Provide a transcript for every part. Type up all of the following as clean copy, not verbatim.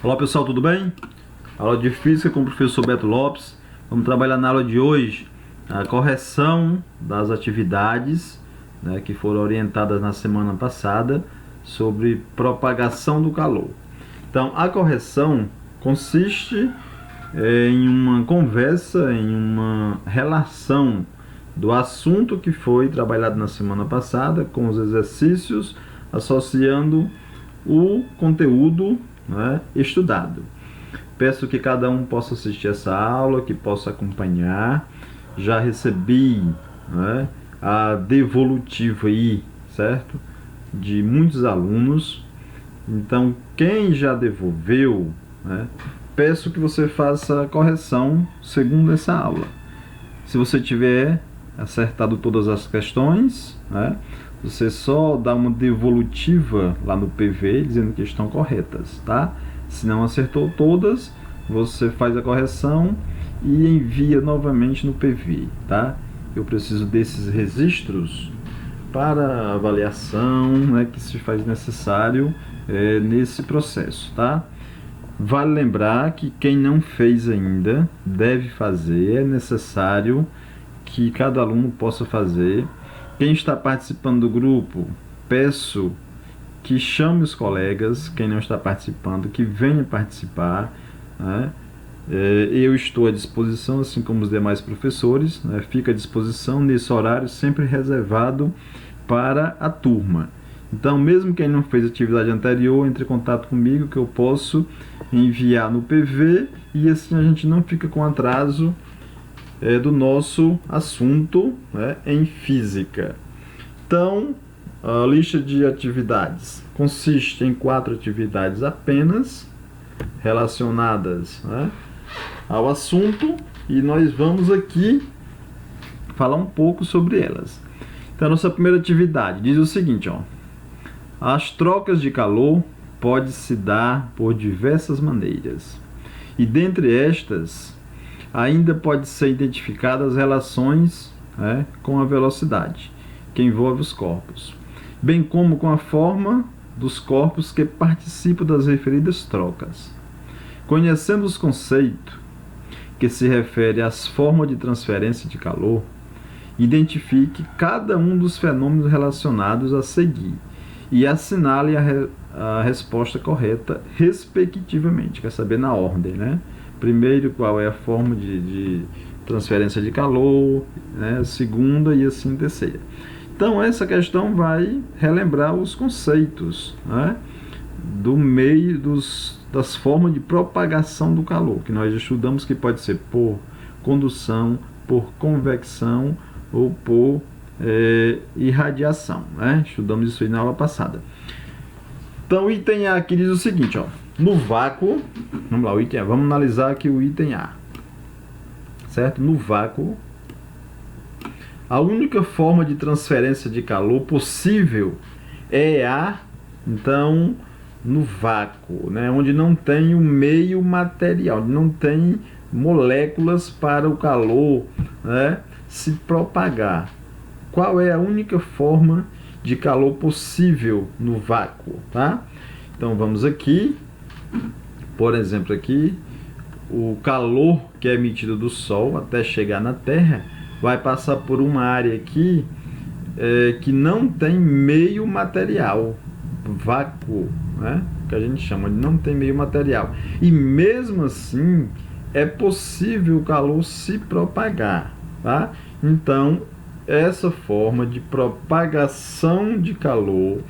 Olá pessoal, tudo bem? Aula de Física com o professor Beto Lopes. Vamos trabalhar na aula de hoje a correção das atividades, né, que foram orientadas na semana passada sobre propagação do calor. Então, a correção consiste em uma conversa, em uma relação do assunto que foi trabalhado na semana passada com os exercícios, associando o conteúdo, né, estudado. Peço que cada um possa assistir essa aula, que possa acompanhar. Já recebi, né, a devolutiva aí, certo? De muitos alunos. Então, quem já devolveu, né, peço que você faça a correção segundo essa aula. Se você tiver acertado todas as questões, né, você só dá uma devolutiva lá no PV dizendo que estão corretas, tá? Se não acertou todas, você faz a correção e envia novamente no PV, tá? Eu preciso desses registros para avaliação, né, que se faz necessário nesse processo, tá? Vale lembrar que quem não fez ainda deve fazer, é necessário que cada aluno possa fazer. Quem está participando do grupo, peço que chame os colegas, quem não está participando, que venha participar, né? Eu estou à disposição, assim como os demais professores, né? Fica à disposição nesse horário sempre reservado para a turma. Então, mesmo quem não fez atividade anterior, entre em contato comigo que eu posso enviar no PV e assim a gente não fica com atraso do nosso assunto, né, em física. Então, a lista de atividades consiste em 4 atividades apenas relacionadas, né, ao assunto, e nós vamos aqui falar um pouco sobre elas. Então, a nossa primeira atividade diz o seguinte, ó: as trocas de calor podem se dar por diversas maneiras, e dentre estas ainda pode ser identificadas relações, né, com a velocidade que envolve os corpos, bem como com a forma dos corpos que participam das referidas trocas. Conhecendo os conceitos que se refere às formas de transferência de calor, identifique cada um dos fenômenos relacionados a seguir e assinale a resposta correta, respectivamente. Quer saber na ordem, né? Primeiro, qual é a forma de transferência de calor, né? Segunda e assim terceira. Então, essa questão vai relembrar os conceitos, né, do meio das formas de propagação do calor, que nós estudamos, que pode ser por condução, por convecção ou por irradiação, né? Estudamos isso aí na aula passada. Então, o item A aqui diz o seguinte, ó: no vácuo, vamos lá, o item A, vamos analisar aqui o item A, certo? No vácuo, a única forma de transferência de calor possível é então, no vácuo, né, onde não tem o meio material, onde não tem moléculas para o calor, né, se propagar. Qual é a única forma de calor possível no vácuo, tá? Então vamos aqui, por exemplo aqui, o calor que é emitido do Sol até chegar na Terra vai passar por uma área aqui que não tem meio material, vácuo, né? Que a gente chama de não tem meio material. E mesmo assim é possível o calor se propagar, tá? Então, essa forma de propagação de calor,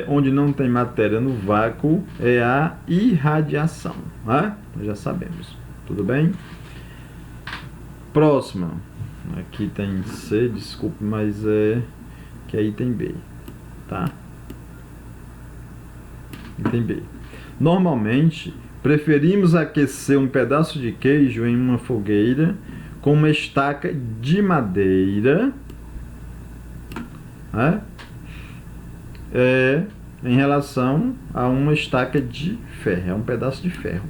onde não tem matéria no vácuo, é a irradiação, né? Nós já sabemos. Tudo bem? Próxima. Aqui tem C, desculpe, mas que aí tem B, tá? Item B. Normalmente, preferimos aquecer um pedaço de queijo em uma fogueira com uma estaca de madeira, né, em relação a uma estaca de ferro, é um pedaço de ferro.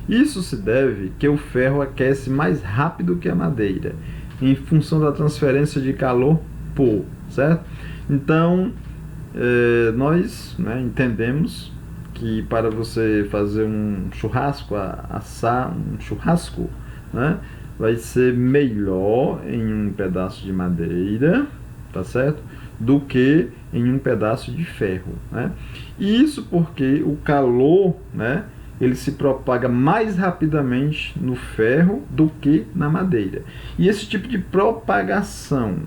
Isso se deve que o ferro aquece mais rápido que a madeira, em função da transferência de calor por, certo? Então, nós, né, entendemos que para você fazer um churrasco, assar um churrasco, né, vai ser melhor em um pedaço de madeira, tá certo? Do que em um pedaço de ferro, né? Isso porque o calor, né, ele se propaga mais rapidamente no ferro do que na madeira. E esse tipo de propagação,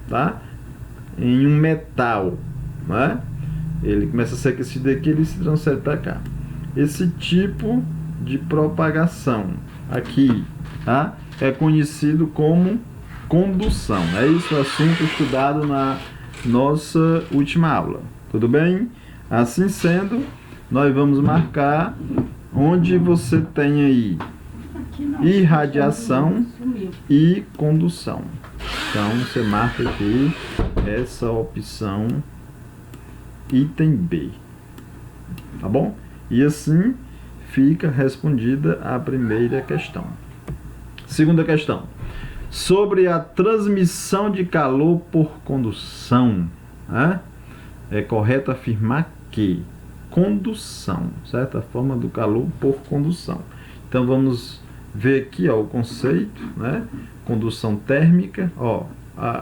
tá, em um metal, né, ele começa a ser aquecido aqui, ele se transfere para cá. Esse tipo de propagação aqui, tá, é conhecido como condução. É isso o assunto estudado na nossa última aula. Tudo bem? Assim sendo, nós vamos marcar onde você tem aí irradiação e condução. Então você marca aqui essa opção item B, tá bom? E assim fica respondida a primeira questão. Segunda questão. Sobre a transmissão de calor por condução, né? É correto afirmar que condução, certo? A forma do calor por condução. Então vamos ver aqui, ó, o conceito, né? Condução térmica, ó,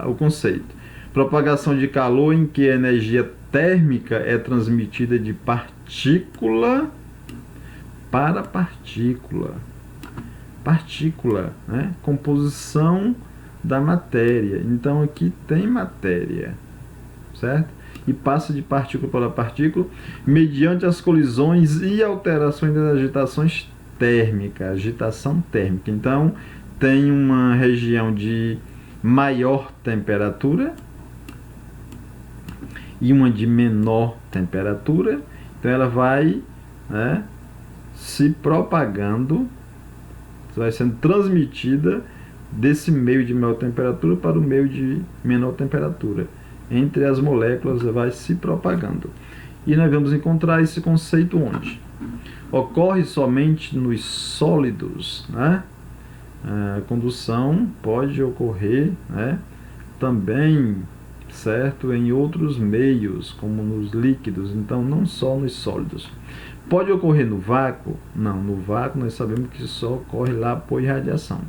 o conceito. Propagação de calor em que a energia térmica é transmitida de partícula para partícula. Partícula, né? Composição da matéria. Então aqui tem matéria, certo? E passa de partícula para partícula mediante as colisões e alterações das agitações térmicas, agitação térmica. Então tem uma região de maior temperatura e uma de menor temperatura. Então ela vai, né, se propagando, vai sendo transmitida desse meio de maior temperatura para o meio de menor temperatura. Entre as moléculas vai se propagando. E nós vamos encontrar esse conceito onde? Ocorre somente nos sólidos, né? A condução pode ocorrer, né, também, certo, em outros meios, como nos líquidos, então não só nos sólidos. Pode ocorrer no vácuo? Não, no vácuo nós sabemos que só ocorre lá por irradiação.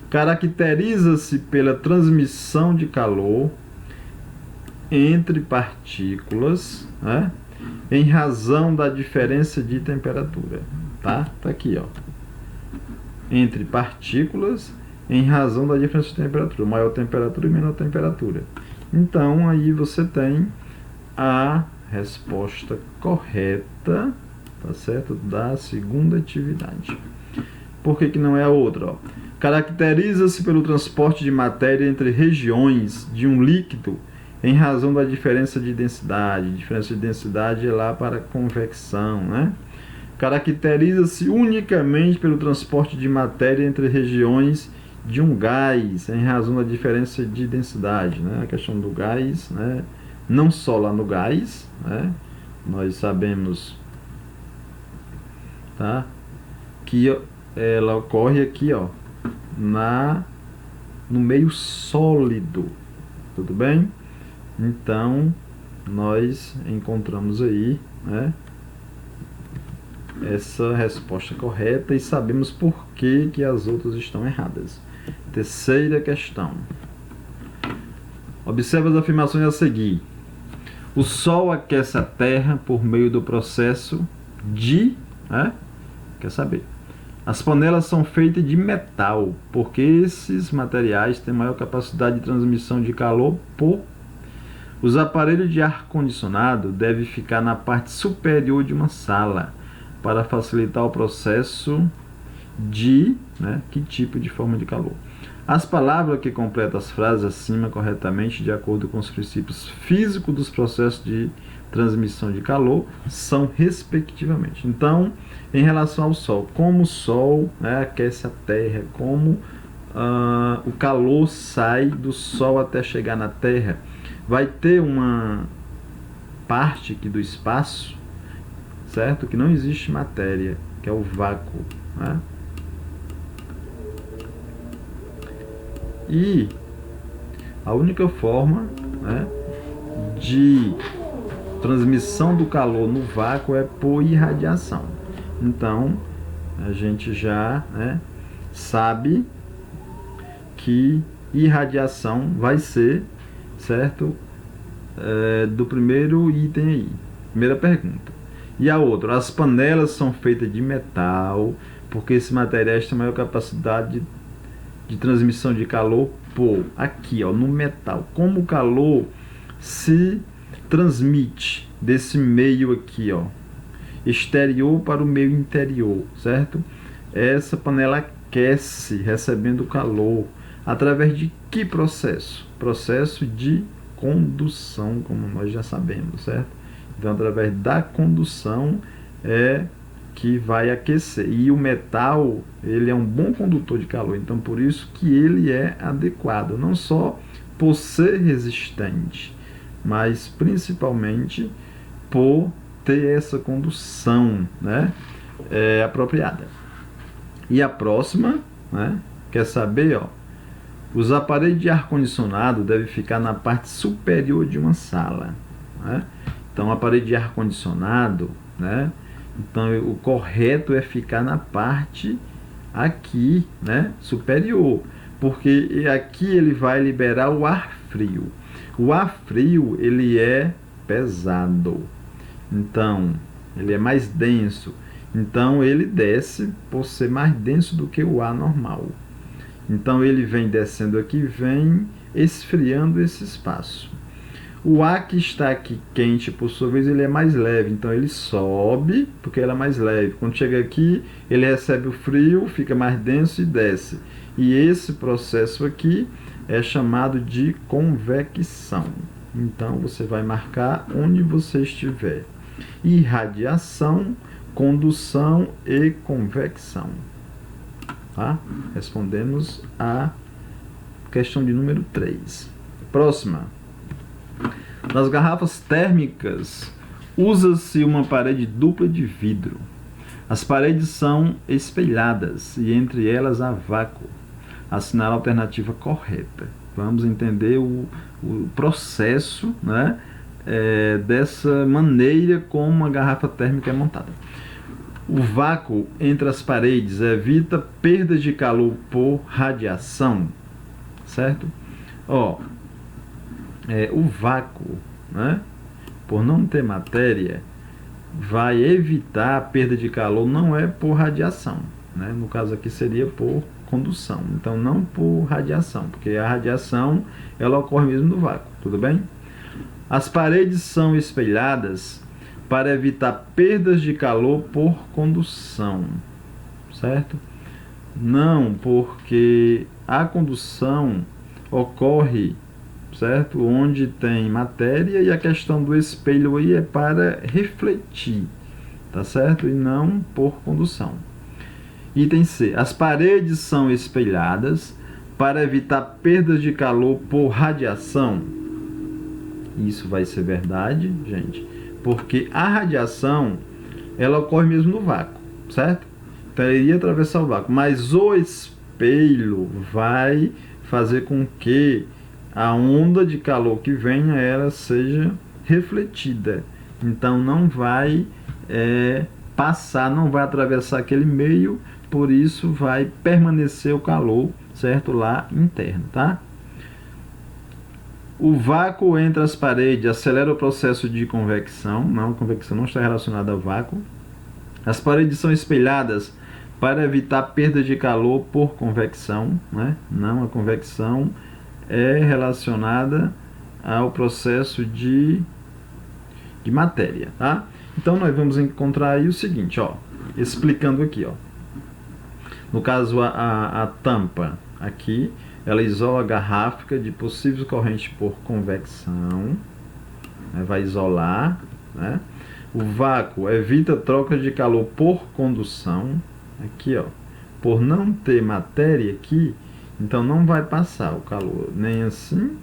Caracteriza-se pela transmissão de calor entre partículas, né, em razão da diferença de temperatura. Tá aqui, ó. Entre partículas em razão da diferença de temperatura, maior temperatura e menor temperatura. Então aí você tem a resposta correta, tá certo, da segunda atividade. Por que não é a outra? Ó? Caracteriza-se pelo transporte de matéria entre regiões de um líquido em razão da diferença de densidade. Diferença de densidade é lá para convecção, né? Caracteriza-se unicamente pelo transporte de matéria entre regiões de um gás em razão da diferença de densidade, né? A questão do gás, né? Não só lá no gás, né? Nós sabemos, tá, que ela ocorre aqui, ó, no meio sólido, tudo bem? Então nós encontramos aí, né, essa resposta correta e sabemos por que as outras estão erradas. Terceira questão. Observe as afirmações a seguir. O Sol aquece a Terra por meio do processo de... Quer saber? As panelas são feitas de metal, porque esses materiais têm maior capacidade de transmissão de calor por... Os aparelhos de ar-condicionado devem ficar na parte superior de uma sala, para facilitar o processo de... que tipo de forma de calor? As palavras que completam as frases acima corretamente, de acordo com os princípios físicos dos processos de transmissão de calor, são respectivamente. Então, em relação ao Sol, como o Sol, né, aquece a Terra, como o calor sai do Sol até chegar na Terra, vai ter uma parte aqui do espaço, certo? Que não existe matéria, que é o vácuo, né? E a única forma, né, de transmissão do calor no vácuo é por irradiação. Então, a gente já, né, sabe que irradiação vai ser, certo? Do primeiro item aí. Primeira pergunta. E a outra, as panelas são feitas de metal, porque esse material tem maior capacidade de transmissão de calor por aqui, ó, no metal. Como o calor se transmite desse meio aqui, ó, exterior para o meio interior, certo? Essa panela aquece recebendo calor através de que processo? Processo de condução, como nós já sabemos, certo? Então, através da condução é que vai aquecer. E o metal, ele é um bom condutor de calor, então por isso que ele é adequado, não só por ser resistente, mas principalmente por ter essa condução, né, apropriada. E a próxima, né, quer saber, ó, os aparelhos de ar-condicionado devem ficar na parte superior de uma sala, né? Então, o aparelho de ar-condicionado, né, então o correto é ficar na parte aqui, né, superior, porque aqui ele vai liberar o ar frio. O ar frio, ele é pesado, então ele é mais denso, então ele desce por ser mais denso do que o ar normal. Então ele vem descendo aqui, vem esfriando esse espaço. O ar que está aqui quente, por sua vez, ele é mais leve, então ele sobe porque ele é mais leve. Quando chega aqui, ele recebe o frio, fica mais denso e desce. E esse processo aqui é chamado de convecção. Então você vai marcar onde você estiver. Irradiação, condução e convecção. Tá? Respondemos a questão de número 3. Próxima. Nas garrafas térmicas, usa-se uma parede dupla de vidro. As paredes são espelhadas e entre elas há vácuo. Assinala a alternativa correta. Vamos entender o processo, né, dessa maneira como a garrafa térmica é montada. O vácuo entre as paredes evita perdas de calor por radiação, certo? Ó, o vácuo, né, por não ter matéria, vai evitar a perda de calor, não é por radiação, né? No caso aqui seria por condução, então não por radiação, porque a radiação ela ocorre mesmo no vácuo, tudo bem? As paredes são espelhadas para evitar perdas de calor por condução, certo? Não, porque a condução ocorre, certo, onde tem matéria, e a questão do espelho aí é para refletir, tá certo? E não por condução. Item C. As paredes são espelhadas para evitar perdas de calor por radiação. Isso vai ser verdade, gente, porque a radiação ela ocorre mesmo no vácuo, certo? Então ele iria atravessar o vácuo, mas o espelho vai fazer com que a onda de calor que venha ela seja refletida, então não vai passar, não vai atravessar aquele meio, por isso vai permanecer o calor, certo, lá interno, tá? O vácuo entre as paredes acelera o processo de convecção. Não, a convecção não está relacionada ao vácuo. As paredes são espelhadas para evitar perda de calor por convecção, né? Não, a convecção é relacionada ao processo de matéria, tá? Então nós vamos encontrar aí o seguinte, ó, explicando aqui, ó. No caso a tampa aqui, ela isola a garrafa de possíveis correntes por convecção, né? Vai isolar, né? O vácuo evita troca de calor por condução, aqui, ó, por não ter matéria aqui, então não vai passar o calor nem assim,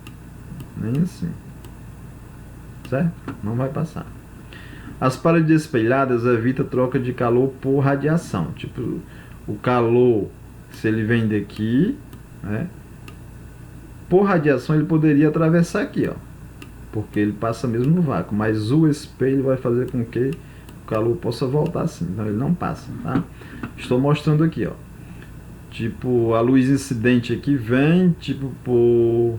nem assim, certo? Não vai passar. As paredes espelhadas evita troca de calor por radiação, tipo, o calor, se ele vem daqui, né, por radiação ele poderia atravessar aqui, ó, porque ele passa mesmo no vácuo, mas o espelho vai fazer com que o calor possa voltar assim, então ele não passa, tá? Estou mostrando aqui, ó, tipo a luz incidente aqui vem, tipo por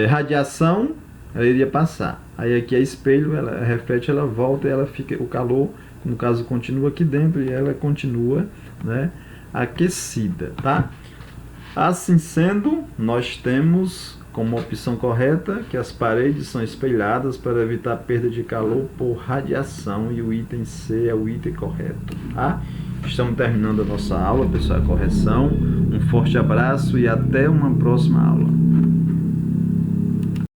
radiação, ela iria passar, aí aqui é espelho, ela reflete, ela volta e ela fica, o calor, no caso, continua aqui dentro e ela continua, né, aquecida, tá? Assim sendo, nós temos como opção correta que as paredes são espelhadas para evitar perda de calor por radiação, e o item C é o item correto, tá? Estamos terminando a nossa aula, pessoal, a correção. Um forte abraço e até uma próxima aula.